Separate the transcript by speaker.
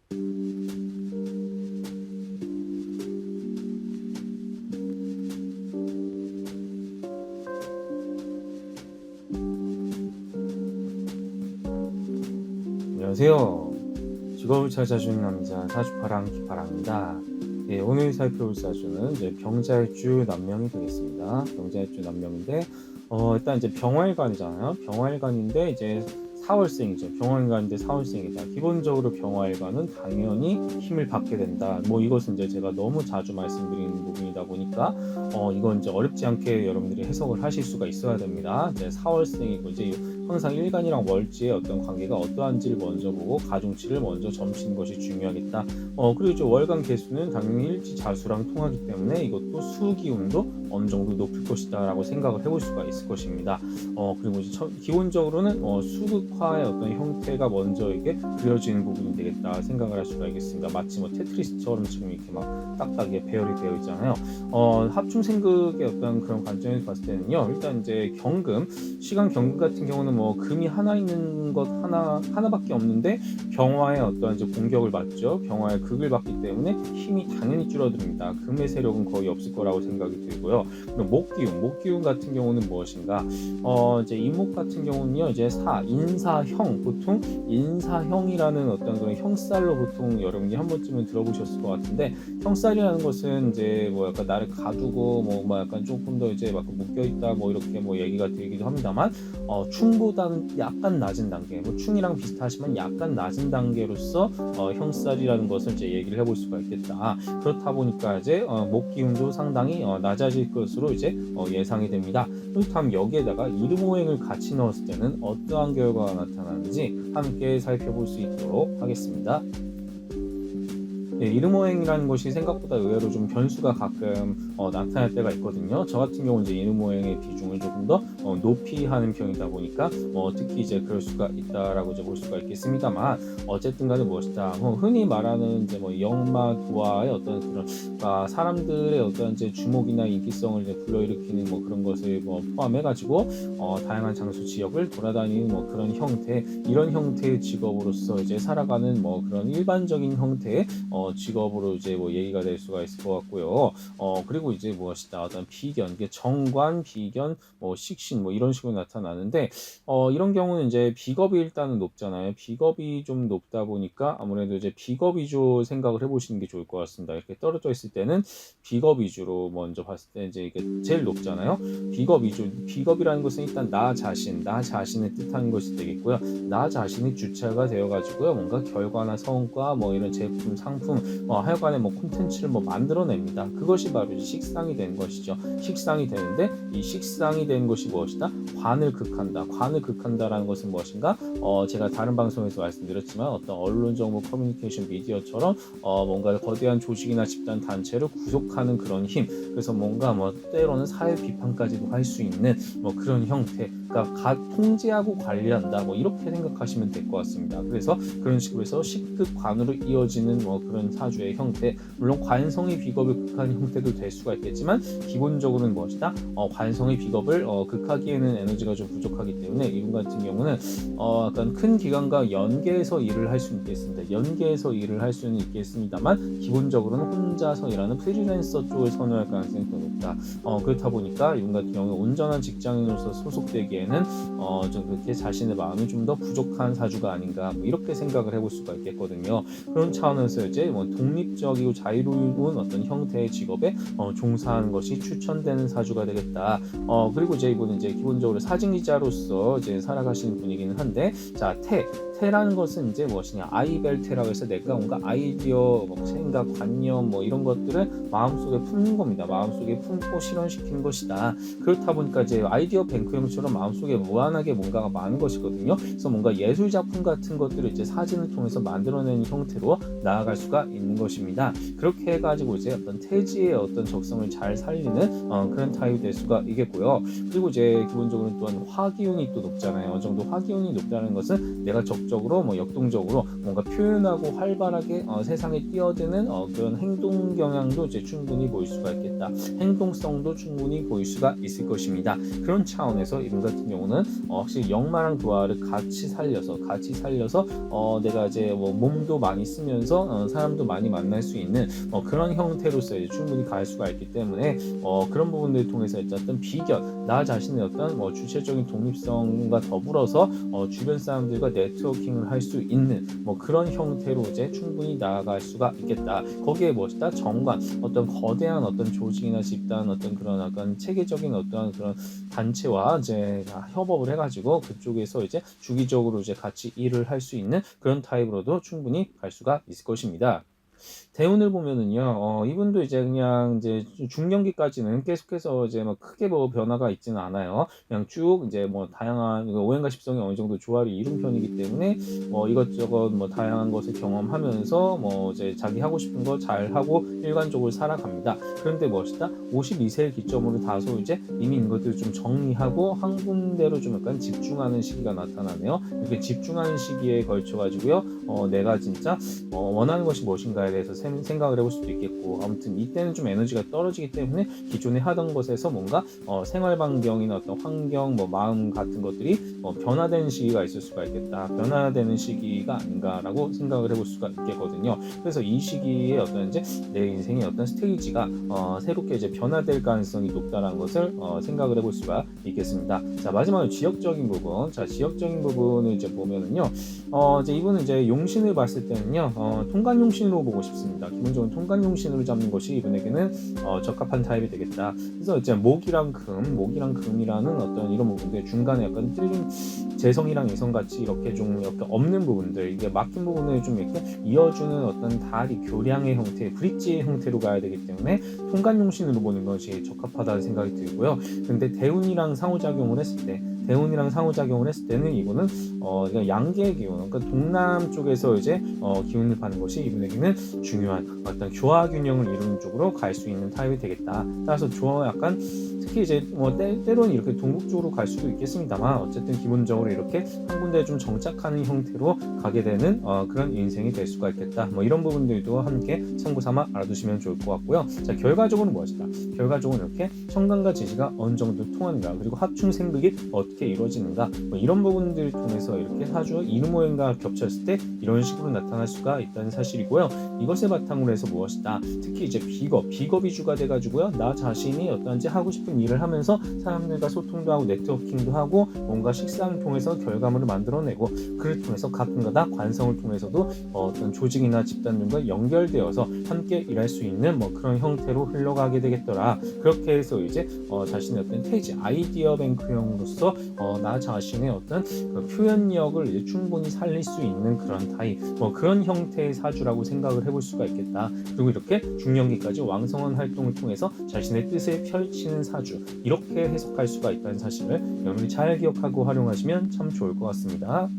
Speaker 1: 안녕하세요. 직업을 찾아주는 남자 사주파랑 기파랑입니다. 예, 오늘 살펴볼 사주는 이제 병자일주 남명이 되겠습니다. 병자일주 남명인데 일단 이제 병화일관이잖아요. 병화일관인데 이제 4월생이죠. 병화일관인데 4월생이다. 기본적으로 병화일관은 당연히 힘을 받게 된다. 뭐 이것은 이제 제가 너무 자주 말씀드리는 부분이다 보니까 이건 이제 어렵지 않게 여러분들이 해석을 하실 수가 있어야 됩니다. 이제 4월생이고 이제 항상 일간이랑 월지의 어떤 관계가 어떠한지를 먼저 보고 가중치를 먼저 점치는 것이 중요하겠다. 그리고 이제 월간 개수는 당연히 일지자수랑 통하기 때문에 이것도 수기운도 어느 정도 높을 것이다 라고 생각을 해볼 수가 있을 것입니다. 그리고 이제 기본적으로는 수극화의 어떤 형태가 먼저 이게 그려지는 부분이 되겠다 생각을 할 수가 있겠습니다. 마치 뭐 테트리스처럼 지금 이렇게 막 딱딱하게 배열이 되어 있잖아요. 합충생극의 어떤 그런 관점에서 봤을 때는요, 일단 이제 경금, 시간 경금 같은 경우는 뭐 금이 하나 있는 것 하나밖에 없는데 병화의 어떤 이제 공격을 받죠. 병화의 극을 받기 때문에 힘이 당연히 줄어듭니다. 금의 세력은 거의 없을 거라고 생각이 들고요. 목기운 같은 경우는 무엇인가? 이제 인목 같은 경우는요, 이제 인사형, 보통 인사형이라는 어떤 그런 형살로 보통 여러분이 한 번쯤은 들어보셨을 것 같은데, 형살이라는 것은 이제 뭐 약간 나를 가두고 뭐 약간 조금 더 이제 막 묶여 있다 뭐 이렇게 뭐 얘기가 되기도 합니다만, 충보다는 약간 낮은 단계, 뭐 충이랑 비슷하지만 약간 낮은 단계로서 형살이라는 것을 이제 얘기를 해볼 수가 있겠다. 그렇다 보니까 이제 목 기운도 상당히 낮아질 것으로 이제 예상이 됩니다. 그렇다면 여기에다가 이름오행을 같이 넣었을 때는 어떠한 결과가 나타나는지 함께 살펴볼 수 있도록 하겠습니다. 예, 이름오행이라는 것이 생각보다 의외로 좀 변수가 가끔 나타날 때가 있거든요. 저 같은 경우는 이제 이름오행의 비중을 조금 더 높이 하는 편이다 보니까 특히 이제 그럴 수가 있다라고 이제 볼 수가 있겠습니다만, 어쨌든 간에 무엇이다, 흔히 말하는 이제 뭐 영마도와의 어떤 그런 사람들의 어떤 이제 주목이나 인기성을 이제 불러일으키는 뭐 그런 것을 뭐 포함해가지고 다양한 장소 지역을 돌아다니는 뭐 그런 형태, 이런 형태의 직업으로서 이제 살아가는 뭐 그런 일반적인 형태의 직업으로 이제 뭐 얘기가 될 수가 있을 것 같고요. 그리고 이제 무엇이다, 어떤 비견, 정관, 비견, 뭐 식신 뭐 이런 식으로 나타나는데, 이런 경우는 이제 비겁이 일단은 높잖아요. 비겁이 좀 높다 보니까 아무래도 이제 비겁 위주 생각을 해보시는 게 좋을 것 같습니다. 이렇게 떨어져 있을 때는 비겁 위주로 먼저 봤을 때 이제 이게 제일 높잖아요. 비겁 위주, 비겁이라는 것은 일단 나 자신을 뜻하는 것이 되겠고요. 나 자신이 주체가 되어가지고요, 뭔가 결과나 성과 뭐 이런 제품, 상품, 하여간에 뭐 콘텐츠를 뭐 만들어냅니다. 그것이 바로 이제 식상이 되는 것이죠. 식상이 되는데, 이 식상이 되는 것이 무엇이다? 관을 극한다. 관을 극한다라는 것은 무엇인가? 제가 다른 방송에서 말씀드렸지만 어떤 언론 정보 커뮤니케이션 미디어처럼 뭔가 거대한 조직이나 집단 단체를 구속하는 그런 힘, 그래서 뭔가 뭐 때로는 사회 비판까지도 할 수 있는 뭐 그런 형태, 그러니까 통제하고 관리한다, 뭐 이렇게 생각하시면 될 것 같습니다. 그래서 그런 식으로 해서 식극 관으로 이어지는 뭐 그런 사주의 형태, 물론 관성의 비겁을 극하는 형태도 될 수가 있겠지만 기본적으로는 무엇이다? 관성의 비겁을 극하기에는 에너지가 좀 부족하기 때문에 이분 같은 경우는 약간 큰 기관과 연계해서 일을 할 수는 있겠습니다. 연계해서 일을 할 수는 있겠습니다만 기본적으로는 혼자서 일하는 프리랜서 쪽을 선호할 가능성이 더 높다. 그렇다 보니까 이분 같은 경우는 온전한 직장인으로서 소속되기에는 좀 그렇게 자신의 마음이 좀 더 부족한 사주가 아닌가, 뭐 이렇게 생각을 해볼 수가 있겠거든요. 그런 차원에서 이제 뭐 독립적이고 자유로운 어떤 형태의 직업에 종사하는 것이 추천되는 사주가 되겠다. 그리고 이제 이분은 이제 기본적으로 사진기자로서 이제 살아가시는 분이기는 한데, 자, 태라는 것은 이제 무엇이냐, 아이벨테라고 해서 내가 뭔가 아이디어, 뭐 생각, 관념 뭐 이런 것들을 마음속에 품는 겁니다. 마음속에 품고 실현시키는 것이다. 그렇다 보니까 이제 아이디어 뱅크형처럼 마음속에 무한하게 뭔가가 많은 것이거든요. 그래서 뭔가 예술 작품 같은 것들을 이제 사진을 통해서 만들어내는 형태로 나아갈 수가 있는 것입니다. 그렇게 해가지고 이제 어떤 태지의 어떤 적성을 잘 살리는 그런 타입이 될 수가 있겠고요. 그리고 이제 기본적으로 또한 화기운이 또 높잖아요. 어느 정도 화기운이 높다는 것은 내가 적극 적극적으로 역동적으로 뭔가 표현하고 활발하게 세상에 뛰어드는 그런 행동 경향도 이제 충분히 보일 수가 있겠다. 행동성도 충분히 보일 수가 있을 것입니다. 그런 차원에서 이분 같은 경우는 확실히 역마랑 도화를 같이 살려서 내가 이제 몸도 많이 쓰면서 사람도 많이 만날 수 있는 그런 형태로서 이제 충분히 갈 수가 있기 때문에 그런 부분들을 통해서 어떤 비견, 나 자신의 어떤 주체적인 독립성과 더불어서 주변 사람들과 네트워킹을 할 수 있는 그런 형태로 이제 충분히 나아갈 수가 있겠다. 거기에 무엇이다? 정관, 어떤 거대한 어떤 조직이나 집단, 어떤 그런 약간 체계적인 어떤 그런 단체와 이제 협업을 해가지고 그쪽에서 이제 주기적으로 이제 같이 일을 할 수 있는 그런 타입으로도 충분히 갈 수가 있을 것입니다. 대운을 보면은요, 이분도 이제 그냥 이제 중년기까지는 계속해서 이제 크게 변화가 있지는 않아요. 그냥 쭉 이제 다양한 오행과 십성이 어느 정도 조화를 이룬 편이기 때문에 이것저것 다양한 것을 경험하면서 이제 자기 하고 싶은 거 잘 하고 일관적으로 살아갑니다. 그런데 무엇이다? 52세를 기점으로 다소 이제 이미 이것들을 좀 정리하고 한 군데로 좀 약간 집중하는 시기가 나타나네요. 이렇게 집중하는 시기에 걸쳐 가지고요, 내가 진짜 원하는 것이 무엇인가에 대해서 생각을 해볼 수도 있겠고, 아무튼 이때는 좀 에너지가 떨어지기 때문에 기존에 하던 것에서 뭔가 생활 반경이나 어떤 환경, 마음 같은 것들이 변화되는 시기가 있을 수가 있겠다. 변화되는 시기가 아닌가라고 생각을 해볼 수가 있겠거든요. 그래서 이 시기에 어떤 이제 내 인생의 어떤 스테이지가 새롭게 이제 변화될 가능성이 높다라는 것을 생각을 해볼 수가 있겠습니다. 자, 마지막으로 지역적인 부분. 자, 지역적인 부분을 이제 보면은요, 이제 이분은 이제 용신을 봤을 때는요, 통간용신으로 보고 싶습니다. 기본적으로 통간용신으로 잡는 것이 이분에게는 적합한 타입이 되겠다. 그래서 이제 목이랑 금이라는 어떤 이런 부분들 중간에 약간 찔린 재성이랑 이성같이 이렇게 좀 이렇게 없는 부분들, 이게 막힌 부분을 좀 이렇게 이어주는 어떤 다리 교량의 형태, 브릿지의 형태로 가야 되기 때문에 통간용신으로 보는 것이 적합하다는 생각이 들고요. 근데 대운이랑 상호작용을 했을 때는 이분은 그러니까 양계의 기운, 그러니까 동남 쪽에서 이제 기운을 받는 것이 이분에게는 중요한 어떤 조화 균형을 이루는 쪽으로 갈 수 있는 타입이 되겠다. 따라서 약간 특히 이제 때로는 이렇게 동북 쪽으로 갈 수도 있겠습니다만, 어쨌든 기본적으로 이렇게 한 군데에 좀 정착하는 형태로 가게 되는 그런 인생이 될 수가 있겠다. 이런 부분들도 함께 참고 삼아 알아두시면 좋을 것 같고요. 자, 결과적으로는 무엇이다? 결과적으로 이렇게 천간과 지지가 어느 정도 통하는가, 그리고 합충생극이 어떻게 이루어지는가, 이런 부분들을 통해서 이렇게 사주 이름오행과 겹쳤을 때 이런 식으로 나타날 수가 있다는 사실이고요. 이것을 바탕으로 해서 무엇이다? 특히 이제 비겁이 주가 돼가지고요, 나 자신이 어떤지 하고 싶은 일을 하면서 사람들과 소통도 하고 네트워킹도 하고 뭔가 식상을 통해서 결과물을 만들어내고, 그를 통해서 가끔가다 관성을 통해서도 어떤 조직이나 집단들과 연결되어서 함께 일할 수 있는 그런 형태로 흘러가게 되겠더라. 그렇게 해서 이제 자신의 어떤 태지 아이디어 뱅크형으로서 나 자신의 어떤 그 표현력을 이제 충분히 살릴 수 있는 그런 타입, 그런 형태의 사주라고 생각을 해볼 수가 있겠다. 그리고 이렇게 중년기까지 왕성한 활동을 통해서 자신의 뜻을 펼치는 사주, 이렇게 해석할 수가 있다는 사실을 여러분이 잘 기억하고 활용하시면 참 좋을 것 같습니다.